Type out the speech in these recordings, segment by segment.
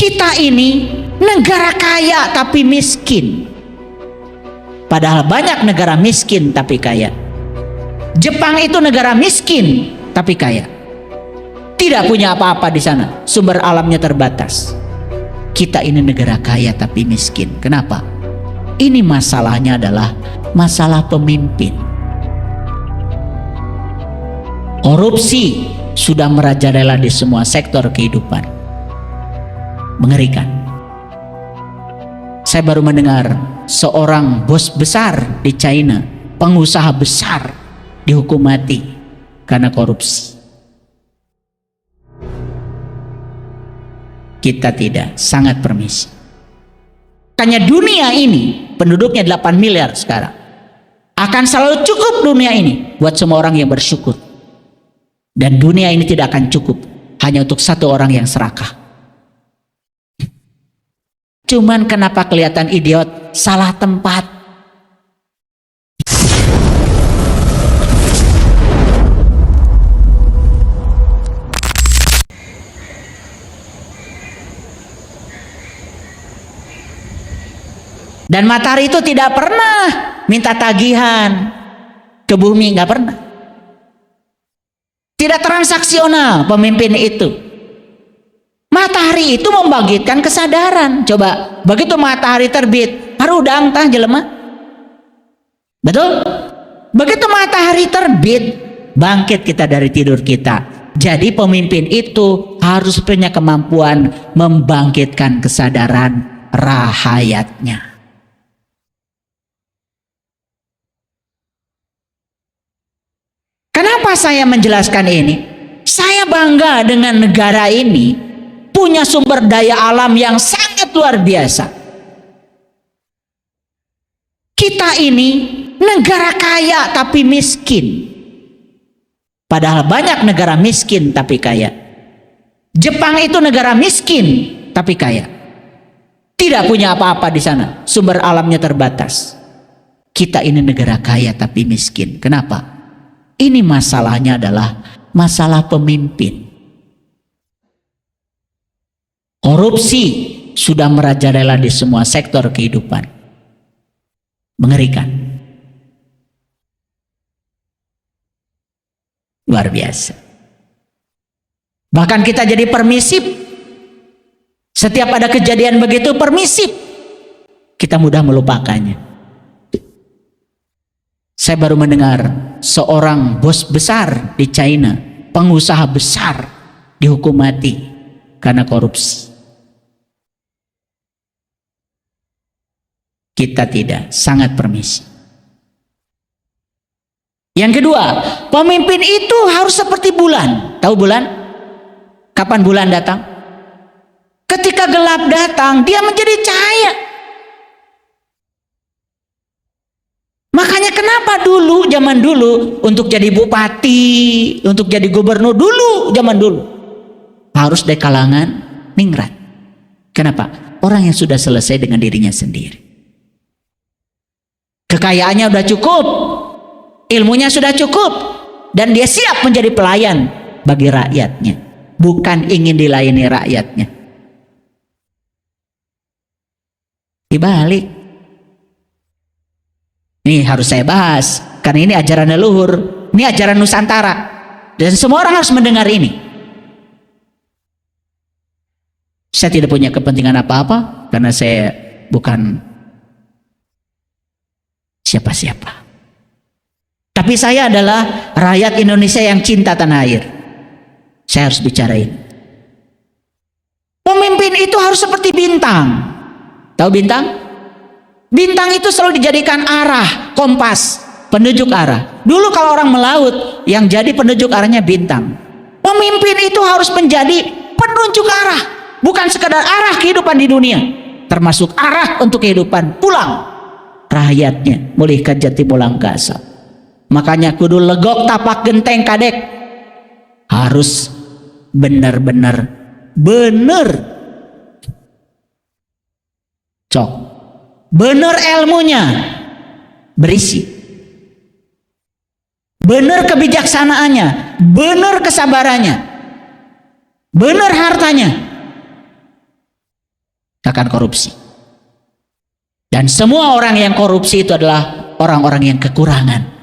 Kita ini negara kaya tapi miskin. Padahal banyak negara miskin tapi kaya. Jepang itu negara miskin tapi kaya. Tidak punya apa-apa di sana, sumber alamnya terbatas. Kita ini negara kaya tapi miskin. Kenapa? Ini masalahnya adalah masalah pemimpin. Korupsi sudah merajalela di semua sektor kehidupan. Mengerikan. Saya baru mendengar seorang bos besar di China, pengusaha besar, dihukum mati karena korupsi. Kita tidak, sangat permisi. Makanya dunia ini penduduknya 8 miliar sekarang. Akan selalu cukup dunia ini buat semua orang yang bersyukur. Dan dunia ini tidak akan cukup hanya untuk satu orang yang serakah. Cuman kenapa kelihatan idiot? Salah tempat. Dan matahari itu tidak pernah minta tagihan ke bumi, nggak pernah. Tidak transaksional pemimpin itu. Matahari itu membangkitkan kesadaran. Coba, begitu matahari terbit, harudang tah jelema. Betul? Begitu matahari terbit, bangkit kita dari tidur kita. Jadi pemimpin itu harus punya kemampuan membangkitkan kesadaran rakyatnya. Kenapa saya menjelaskan ini? Saya bangga dengan negara ini punya sumber daya alam yang sangat luar biasa. Kita ini negara kaya tapi miskin. Padahal banyak negara miskin tapi kaya. Jepang itu negara miskin tapi kaya. Tidak punya apa-apa di sana, sumber alamnya terbatas. Kita ini negara kaya tapi miskin. Kenapa? Ini masalahnya adalah masalah pemimpin. Korupsi sudah merajalela di semua sektor kehidupan. Mengerikan. Luar biasa. Bahkan kita jadi permisif. Setiap ada kejadian begitu permisif. Kita mudah melupakannya. Saya baru mendengar seorang bos besar di China, pengusaha besar, dihukum mati karena korupsi. Kita tidak, sangat permisi. Yang kedua, pemimpin itu harus seperti bulan. Tahu bulan? Kapan bulan datang? Ketika gelap datang, dia menjadi cahaya. Makanya kenapa dulu, zaman dulu, untuk jadi bupati, untuk jadi gubernur dulu, zaman dulu, harus dari kalangan ningrat. Kenapa? Orang yang sudah selesai dengan dirinya sendiri. Kekayaannya sudah cukup, ilmunya sudah cukup, dan dia siap menjadi pelayan bagi rakyatnya, bukan ingin dilayani rakyatnya. Dibalik. Ini harus saya bahas, karena ini ajaran leluhur, ini ajaran Nusantara, dan semua orang harus mendengar ini. Saya tidak punya kepentingan apa-apa, karena saya bukan siapa-siapa. Tapi saya adalah rakyat Indonesia yang cinta tanah air. Saya harus bicara ini. Pemimpin itu harus seperti bintang. Tahu bintang? Bintang itu selalu dijadikan arah, kompas, penunjuk arah. Dulu kalau orang melaut, yang jadi penunjuk arahnya bintang. Pemimpin itu harus menjadi penunjuk arah, bukan sekadar arah kehidupan di dunia, termasuk arah untuk kehidupan pulang rakyatnya, mulihkan jati mulang kasa. Makanya kudu legok tapak genteng kadek, harus benar-benar bener cok, bener ilmunya berisi, bener kebijaksanaannya, bener kesabarannya, bener hartanya. akan korupsi. Dan semua orang yang korupsi itu adalah orang-orang yang kekurangan.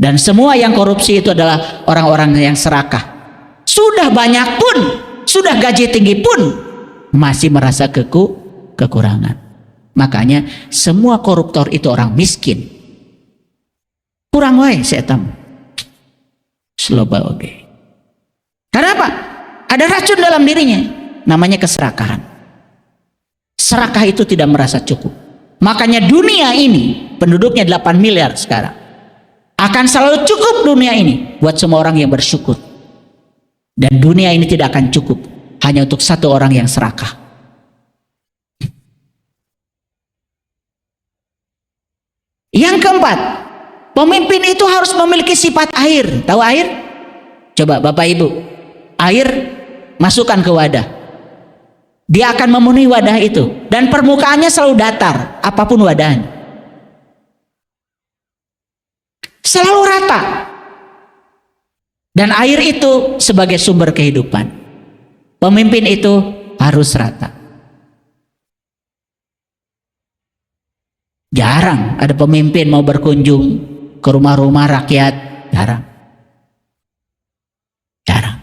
Dan semua yang korupsi itu adalah orang-orang yang serakah. Sudah banyak pun, sudah gaji tinggi pun, masih merasa kekurangan. Makanya semua koruptor itu orang miskin. Kurang wae setam. Sloba oge. Kenapa? Ada racun dalam dirinya, namanya keserakahan. Serakah itu tidak merasa cukup. Makanya dunia ini penduduknya 8 miliar sekarang. Akan selalu cukup dunia ini buat semua orang yang bersyukur. Dan dunia ini tidak akan cukup hanya untuk satu orang yang serakah. Yang keempat, pemimpin itu harus memiliki sifat air. Tahu air? Coba Bapak Ibu, air masukkan ke wadah. Dia akan memenuhi wadah itu. Dan permukaannya selalu datar, apapun wadahnya. Selalu rata. Dan air itu sebagai sumber kehidupan. Pemimpin itu harus rata. Jarang ada pemimpin mau berkunjung ke rumah-rumah rakyat. Jarang. Jarang.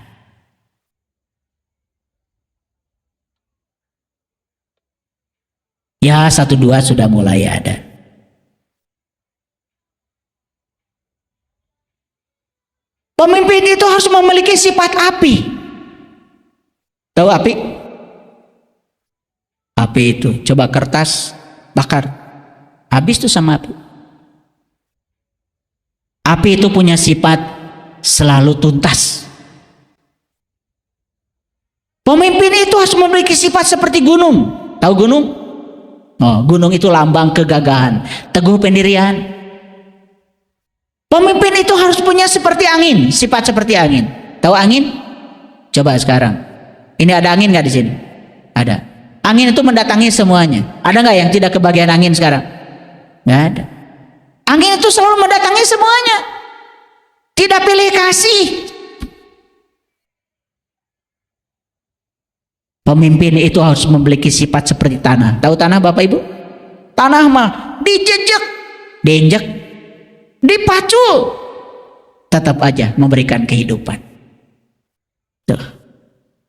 Ya, 1-2 sudah mulai ada. Pemimpin itu harus memiliki sifat api. Tahu api? Api itu, coba kertas bakar, habis tuh sama api. Api itu punya sifat selalu tuntas. Pemimpin itu harus memiliki sifat seperti gunung. Tahu gunung? Oh, gunung itu lambang kegagahan, teguh pendirian. Pemimpin itu harus punya seperti angin, sifat seperti angin. Tahu angin? Coba sekarang. Ini ada angin nggak di sini? Ada. Angin itu mendatangi semuanya. Ada nggak yang tidak kebagian angin sekarang? Nggak ada. Angin itu selalu mendatangi semuanya. Tidak pilih kasih. Pemimpin itu harus memiliki sifat seperti tanah. Tahu tanah Bapak Ibu? Tanah mah dijejek, diinjek, dipacul, tetap aja memberikan kehidupan. Tuh.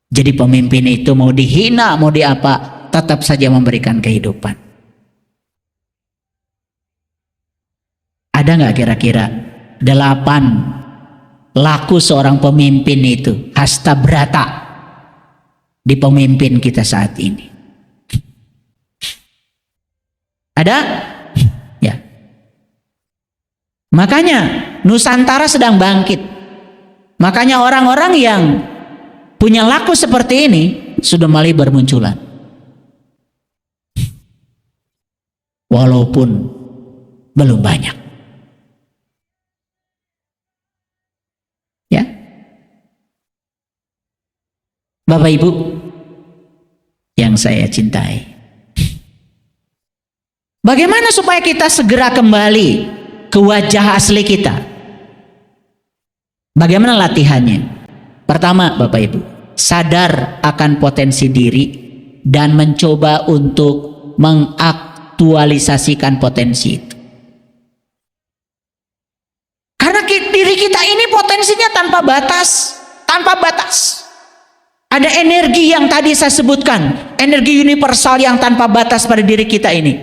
Jadi pemimpin itu mau dihina, mau diapa, tetap saja memberikan kehidupan. Ada nggak kira-kira 8 laku seorang pemimpin itu hasta berata di pemimpin kita saat ini? Ada? Ya. Makanya Nusantara sedang bangkit. Makanya orang-orang yang punya laku seperti ini sudah mulai bermunculan. Walaupun belum banyak. Ya. Bapak Ibu yang saya cintai. Bagaimana supaya kita segera kembali ke wajah asli kita? Bagaimana latihannya? Pertama, Bapak Ibu, sadar akan potensi diri dan mencoba untuk mengaktualisasikan potensi itu. Karena diri kita ini potensinya tanpa batas, tanpa batas. Ada energi yang tadi saya sebutkan, energi universal yang tanpa batas pada diri kita ini.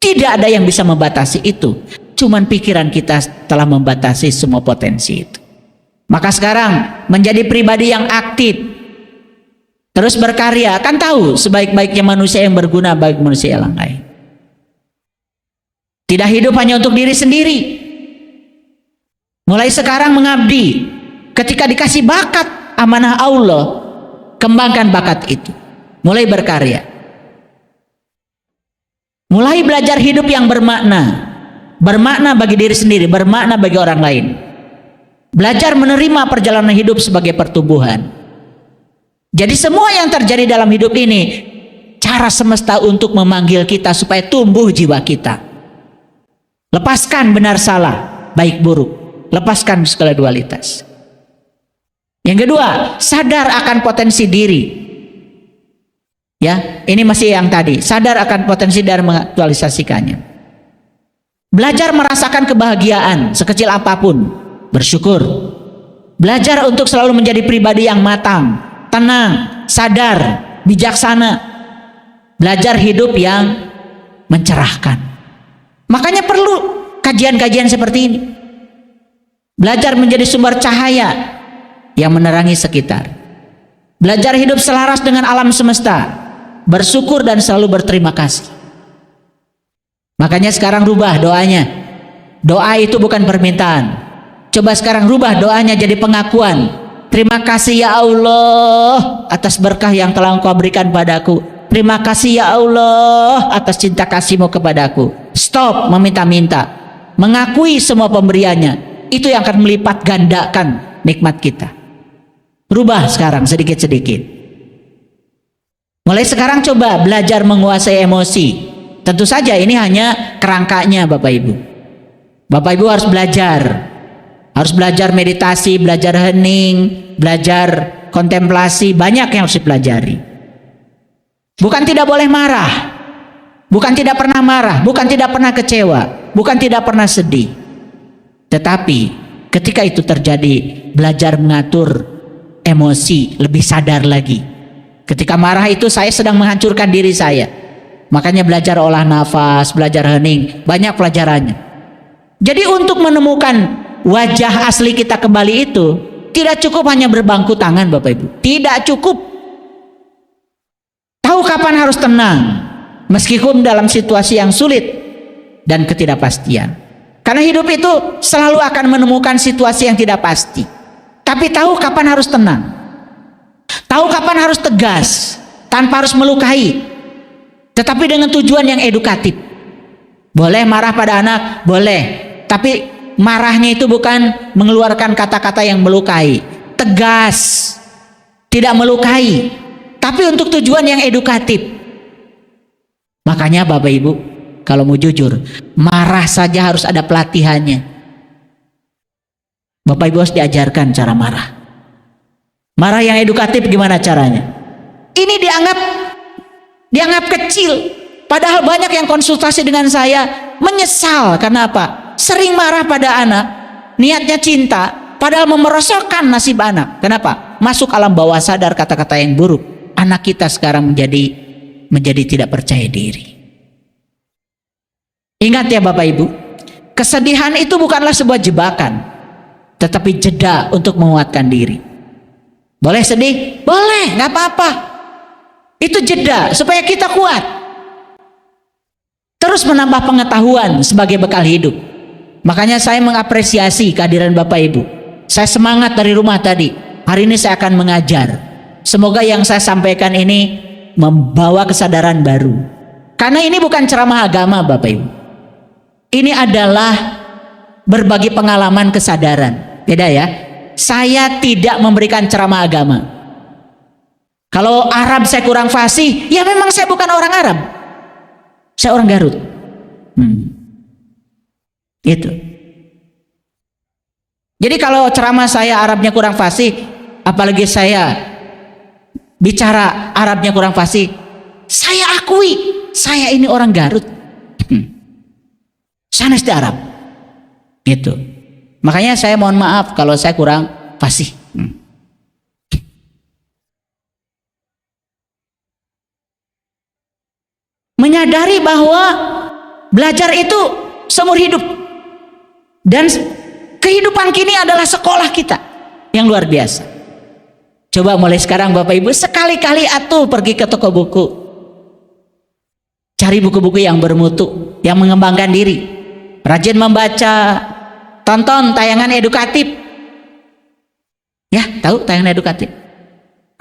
Tidak ada yang bisa membatasi itu. Cuman pikiran kita telah membatasi semua potensi itu. Maka sekarang menjadi pribadi yang aktif, terus berkarya. Kan tahu sebaik-baiknya manusia yang berguna bagi manusia yang lain. Tidak hidup hanya untuk diri sendiri. Mulai sekarang mengabdi. Ketika dikasih bakat amanah Allah, kembangkan bakat itu. Mulai berkarya. Mulai belajar hidup yang bermakna. Bermakna bagi diri sendiri, bermakna bagi orang lain. Belajar menerima perjalanan hidup sebagai pertumbuhan. Jadi semua yang terjadi dalam hidup ini, cara semesta untuk memanggil kita supaya tumbuh jiwa kita. Lepaskan benar salah, baik buruk. Lepaskan segala dualitas. Yang kedua, sadar akan potensi diri. Ya, ini masih yang tadi, sadar akan potensi dan mengaktualisasikannya. Belajar merasakan kebahagiaan sekecil apapun, bersyukur. Belajar untuk selalu menjadi pribadi yang matang, tenang, sadar, bijaksana. Belajar hidup yang mencerahkan. Makanya perlu kajian-kajian seperti ini. Belajar menjadi sumber cahaya yang menerangi sekitar. Belajar hidup selaras dengan alam semesta, bersyukur dan selalu berterima kasih. Makanya sekarang rubah doanya. Doa itu bukan permintaan. Coba sekarang rubah doanya jadi pengakuan. Terima kasih ya Allah atas berkah yang telah Engkau berikan padaku. Terima kasih ya Allah atas cinta kasih-Mu kepadaku. Stop meminta-minta. Mengakui semua pemberiannya. Itu yang akan melipat gandakan nikmat kita. Rubah sekarang sedikit-sedikit. Mulai sekarang coba belajar menguasai emosi. Tentu saja ini hanya kerangkanya Bapak Ibu. Bapak Ibu harus belajar. Harus belajar meditasi, belajar hening, belajar kontemplasi. Banyak yang harus dipelajari. Bukan tidak boleh marah. Bukan tidak pernah marah. Bukan tidak pernah kecewa. Bukan tidak pernah sedih. Tetapi ketika itu terjadi, belajar mengatur emosi, lebih sadar lagi. Ketika marah itu saya sedang menghancurkan diri saya. Makanya belajar olah nafas, belajar hening, banyak pelajarannya. Jadi untuk menemukan wajah asli kita kembali itu, tidak cukup hanya berbangku tangan Bapak Ibu. Tidak cukup. Tahu kapan harus tenang, meskipun dalam situasi yang sulit dan ketidakpastian. Karena hidup itu selalu akan menemukan situasi yang tidak pasti. Tapi tahu kapan harus tenang. Tahu kapan harus tegas, tanpa harus melukai. Tetapi dengan tujuan yang edukatif. Boleh marah pada anak, boleh. Tapi marahnya itu bukan mengeluarkan kata-kata yang melukai. Tegas, tidak melukai. Tapi untuk tujuan yang edukatif. Makanya Bapak Ibu, kalau mau jujur, marah saja harus ada pelatihannya. Bapak Ibu harus diajarkan cara marah. Marah yang edukatif gimana caranya? Ini dianggap kecil. Padahal banyak yang konsultasi dengan saya menyesal. Karena apa? Sering marah pada anak, niatnya cinta, padahal memerosotkan nasib anak. Kenapa? Masuk alam bawah sadar kata-kata yang buruk. Anak kita sekarang menjadi tidak percaya diri. Ingat ya Bapak Ibu, kesedihan itu bukanlah sebuah jebakan, tetapi jeda untuk menguatkan diri. Boleh sedih? Boleh, nggak apa-apa. Itu jeda supaya kita kuat. Terus menambah pengetahuan sebagai bekal hidup. Makanya saya mengapresiasi kehadiran Bapak Ibu. Saya semangat dari rumah tadi. Hari ini saya akan mengajar. Semoga yang saya sampaikan ini membawa kesadaran baru. Karena ini bukan ceramah agama Bapak Ibu. Ini adalah berbagi pengalaman kesadaran. Beda ya. Saya tidak memberikan ceramah agama. Kalau Arab saya kurang fasih, ya memang saya bukan orang Arab. Saya orang Garut. Gitu. Jadi kalau ceramah saya Arabnya kurang fasih, apalagi saya bicara Arabnya kurang fasih, saya akui saya ini orang Garut. Sana di Arab. Gitu. Makanya saya mohon maaf kalau saya kurang fasih. Menyadari bahwa belajar itu seumur hidup. Dan kehidupan kini adalah sekolah kita yang luar biasa. Coba mulai sekarang Bapak Ibu sekali-kali atuh pergi ke toko buku. Cari buku-buku yang bermutu, yang mengembangkan diri. Rajin membaca, tonton tayangan edukatif. Ya, tahu tayangan edukatif?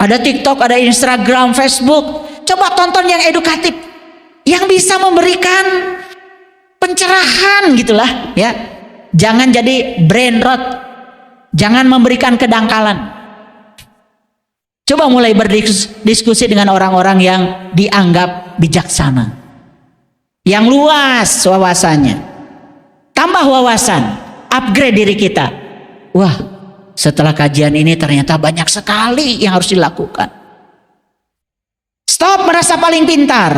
Ada TikTok, ada Instagram, Facebook. Coba tonton yang edukatif, yang bisa memberikan pencerahan gitulah, ya. Jangan jadi brain rot. Jangan memberikan kedangkalan. Coba mulai berdiskusi dengan orang-orang yang dianggap bijaksana, yang luas wawasannya. Tambah wawasan, upgrade diri kita. Wah, Setelah kajian ini ternyata banyak sekali yang harus dilakukan. Stop merasa paling pintar,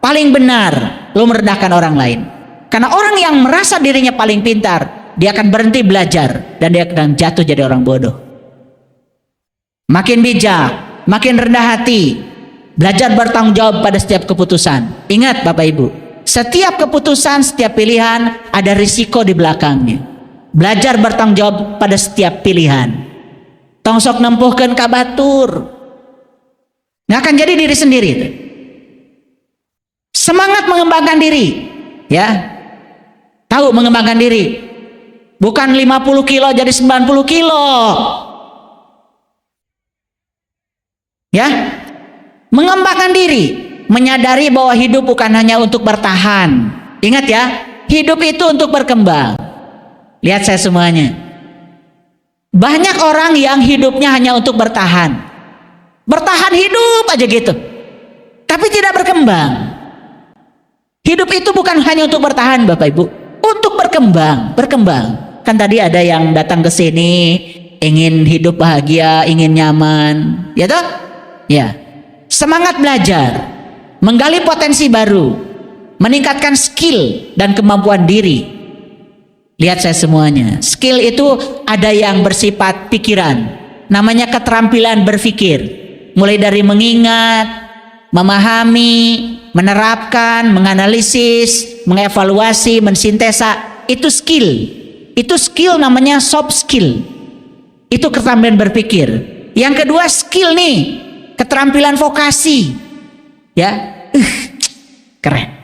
paling benar, lalu merendahkan orang lain. Karena orang yang merasa dirinya paling pintar, dia akan berhenti belajar dan dia akan jatuh jadi orang bodoh. Makin bijak, makin rendah hati, belajar bertanggung jawab pada setiap keputusan. Ingat Bapak Ibu, setiap keputusan, setiap pilihan ada risiko di belakangnya. Belajar bertanggung jawab pada setiap pilihan. Tongsok nempuhkeun ka batur. Nggak akan jadi diri sendiri. Semangat mengembangkan diri, ya. Tahu mengembangkan diri. Bukan 50 kilo jadi 90 kilo. Ya. Mengembangkan diri, menyadari bahwa hidup bukan hanya untuk bertahan. Ingat ya, hidup itu untuk berkembang. Lihat saya semuanya. Banyak orang yang hidupnya hanya untuk bertahan. Bertahan hidup aja gitu. Tapi tidak berkembang. Hidup itu bukan hanya untuk bertahan Bapak Ibu. Untuk berkembang. Kan tadi ada yang datang ke sini ingin hidup bahagia, ingin nyaman. Ya toh? Ya. Semangat belajar. Menggali potensi baru. Meningkatkan skill dan kemampuan diri. Lihat saya semuanya. Skill itu ada yang bersifat pikiran. Namanya keterampilan berpikir. Mulai dari mengingat, memahami, menerapkan, menganalisis, mengevaluasi, mensintesa. Itu skill. Itu skill namanya soft skill. Itu keterampilan berpikir. Yang kedua skill nih. Keterampilan vokasi. Ya. Keren.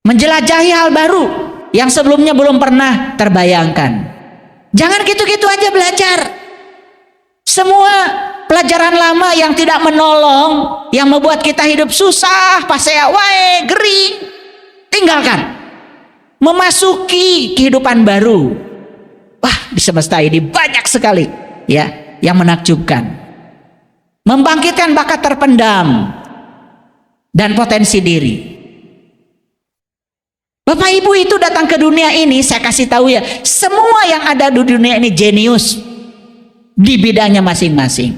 Menjelajahi hal baru yang sebelumnya belum pernah terbayangkan. Jangan gitu-gitu aja belajar. Semua pelajaran lama yang tidak menolong, yang membuat kita hidup susah, pasea wae, gering, tinggalkan. Memasuki kehidupan baru. Wah, di semesta ini banyak sekali ya yang menakjubkan. Membangkitkan bakat terpendam dan potensi diri. Bapak Ibu itu datang ke dunia ini, saya kasih tahu ya, semua yang ada di dunia ini jenius di bidangnya masing-masing.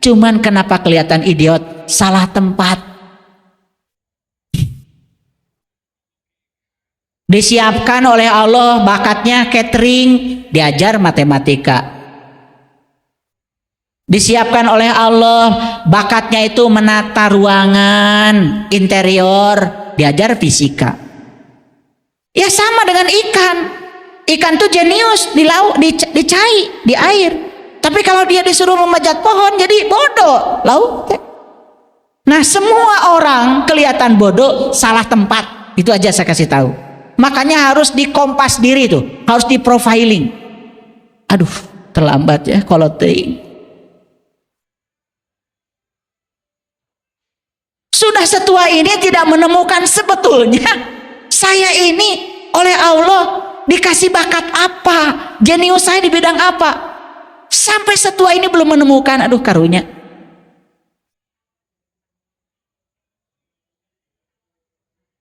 Cuman kenapa kelihatan idiot? Salah tempat. Disiapkan oleh Allah bakatnya catering, diajar matematika. Disiapkan oleh Allah bakatnya itu menata ruangan interior, diajar fisika. Ya sama dengan ikan. Ikan tuh jenius di laut, di cai, di air. Tapi kalau dia disuruh memanjat pohon jadi bodoh. Laut. Nah, semua orang kelihatan bodoh salah tempat. Itu aja saya kasih tahu. Makanya harus dikompas diri tuh, harus di profiling. Aduh, terlambat ya kalau ting. Sudah setua ini tidak menemukan sebetulnya saya ini oleh Allah dikasih bakat apa, jenius saya di bidang apa. Sampai setua ini belum menemukan, aduh karunya.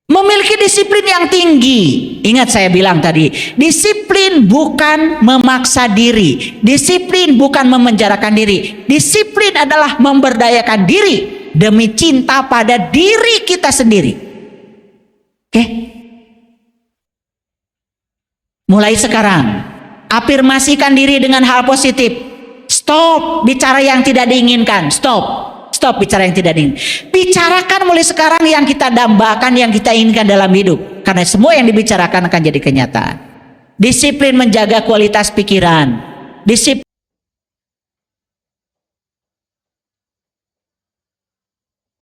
Memiliki disiplin yang tinggi. Ingat saya bilang tadi, disiplin bukan memaksa diri. Disiplin bukan memenjarakan diri. Disiplin adalah memberdayakan diri demi cinta pada diri kita sendiri. Oke? Mulai sekarang, afirmasikan diri dengan hal positif. Stop bicara yang tidak diinginkan. Stop bicara yang tidak diinginkan. Bicarakan mulai sekarang yang kita dambakan, yang kita inginkan dalam hidup. Karena semua yang dibicarakan akan jadi kenyataan. Disiplin menjaga kualitas pikiran. Disiplin